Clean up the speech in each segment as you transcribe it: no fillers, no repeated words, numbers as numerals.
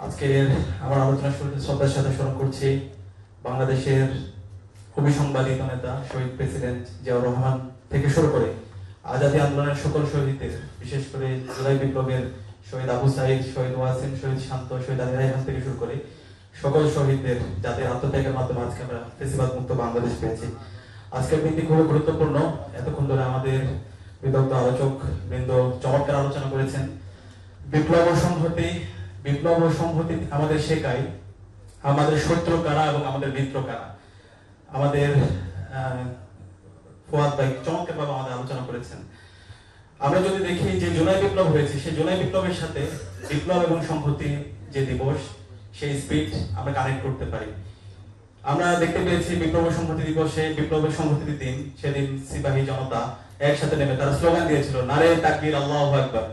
আজকে আমার আলোচনা শুরুতে শ্রদ্ধার সাথে স্মরণ করছি বাংলাদেশের অভিসংবাদিত নেতা শহীদ প্রেসিডেন্ট জিয়াউর রহমান থেকে শুরু করে আজাদী আন্দোলনের সকল শহীদদের, বিশেষ করে জুলাই বিপ্লবের শহীদ আবু সাইদ, শহীদ ওয়াসিম, শহীদ শান্ত, শহীদ আলী রায়হান থেকে শুরু করে সকল শহীদদের যাদের আত্মত্যাগের মাধ্যমে আজকে আমরা ফেসিবাদ মুক্ত বাংলাদেশ পেয়েছি। আজকের দিনটি খুবই গুরুত্বপূর্ণ। এতক্ষণ ধরে আমাদের বিদগ্ধ আলোচক বৃন্দ চমৎকার আলোচনা করেছেন। বিপ্লব ও সংহতি আমাদের শেখায় আমাদের শত্রু কারা এবং আমাদের মিত্র কারা। আমাদের ফুয়াদ ভাই চমৎকারভাবে আমাদের আলোচনা করেছেন। আমরা যদি দেখি যে জুলাই বিপ্লব হয়েছে, সেই জুলাই বিপ্লবের সাথে বিপ্লব এবং সংহতি যে দিবস, সেই স্পিড আমরা কানেক্ট করতে পারি। আমরা দেখতে পেয়েছি বিপ্লব ও সংহতি দিবসে, বিপ্লবের সংহতির দিন, সেদিন সিপাহী জনতা একসাথে নেমে তারা স্লোগান দিয়েছিল, নারে তাকবীর, আল্লাহু আকবার,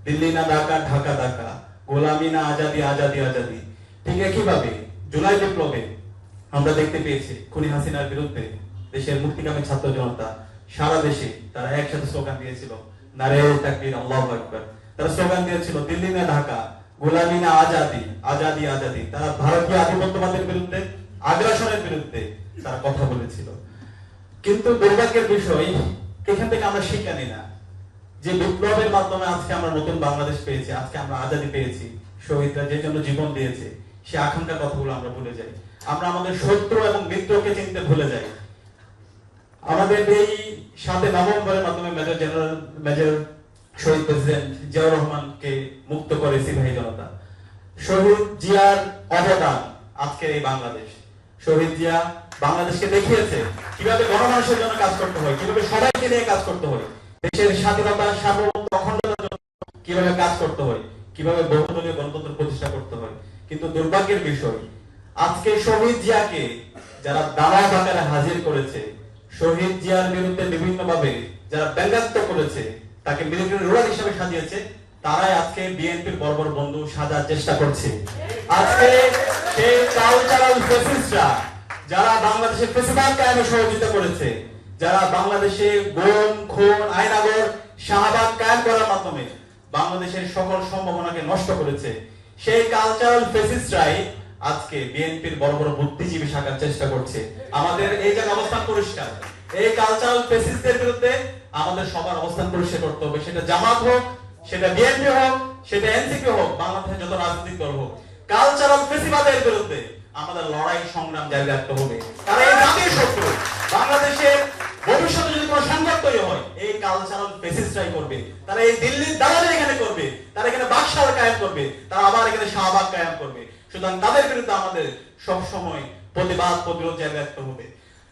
দিল্লি না ঢাকা, ঢাকা ঢাকা, গোলামি না আজাদি, আজাদি আজাদি। ঠিক একইভাবে জুলাই বিপ্লবে আমরা দেখতে পেয়েছি খুনি হাসিনার বিরুদ্ধে দেশের মুক্তিকামী ছাত্র জনতা সারা দেশে তারা একসাথে স্লোগান দিয়েছিল, নারে তাকবীর, আল্লাহু আকবার। তারা স্লোগান দিয়েছিল, দিল্লি না ঢাকা, গোলামি না আজাদি, আজাদি আজাদি। তারা ভারতীয় আধিপত্যবাদের বিরুদ্ধে, আগ্রাসনের বিরুদ্ধে তারা কথা বলেছিল। কিন্তু দুর্ভাগ্যের বিষয়, এখান থেকে আমরা শিক্ষা নিই না যে বিপ্লবের মাধ্যমে আজকে আমরা নতুন বাংলাদেশ পেয়েছি, আজকে আমরা আজাদি পেয়েছি, শহীদরা যে জন্য জীবন দিয়েছে, সে আকাঙ্ক্ষার কথাগুলো আমরা ভুলে যাই। আমরা আমাদের শত্রু এবং মিত্রকে চিনতে ভুলে যাই। আমাদের এই 7 নভেম্বরের মাধ্যমে মেজর শহীদ প্রেসিডেন্ট জিয়াউর রহমানকে মুক্ত করে সিপাহী জনতা। শহীদ জিয়ার অবদান আজকের এই বাংলাদেশ। শহীদ জিয়া বাংলাদেশকে দেখিয়েছে কিভাবে গণমানুষের জন্য কাজ করতে হয়, কিভাবে সবাইকে নিয়ে কাজ করতে হয়, দেশের স্বাধীনতা, সার্বভৌমত্ব, অখণ্ডতার জন্য কিভাবে কাজ করতে হয়, কিভাবে বহুদলীয় গণতন্ত্র প্রতিষ্ঠা করতে হয়। কিন্তু দুর্ভাগ্যের বিষয়, আজকে শহীদ জিয়াকে যারা দালাল আকারে হাজির করেছে, শহীদ জিয়ার বিরুদ্ধে বিভিন্ন ভাবে যারা ব্যঙ্গাত্মক করেছে, তাকে মিলিটারি রুলার হিসেবে সাজিয়েছে, তারাই আজকে বিএনপির বর্বর বন্ধু সাজার চেষ্টা করছে। আজকে সেই কালচারাল ফেসিস্টরা যারা বাংলাদেশে ফেসিবাদ কায়েমে সহযোগিতা করেছে, যারা বাংলাদেশে গুম, খুন, আইনাগর, শাহবাগ কায়েম করার মাধ্যমে বাংলাদেশের সকল সম্ভাবনাকে নষ্ট করেছে, সেই কালচারাল ফেসিস্টরাই আজকে বিএনপির বড় বড় বুদ্ধিজীবী শাখার চেষ্টা করছে। আমাদের এই জায়গায় অবস্থান পরিষ্কার, এই কালচারাল ফেসিস্টদের বিরুদ্ধে আমাদের সবার অবস্থান পরিষ্কার করতে হবে। সেটা জামাত হোক, সেটা বিএনপি হোক, সেটা এনসিপি হোক, বাংলাদেশের যত রাজনৈতিক দল হোক, কালচারাল ফেসিবাদের বিরুদ্ধে আমাদের লড়াই সংগ্রাম জারি রাখতে হবে। কারণ এই জাতীয় শত্রু বাংলাদেশের ভবিষ্যতে যদি কোনো সংঘাত তৈরি হয়, এই কালচারাল ফেসিস্টরাই করবে। তারা এই দিল্লির দালালি এখানে করবে, তারা এখানে বাকশাল কায়েম করবে, তারা আবার এখানে শাহবাগ কায়েম করবে। সুতরাং তাদের বিরুদ্ধে আমাদের সব সময় প্রতিবাদ, প্রতিরোধ জারি রাখতে হবে।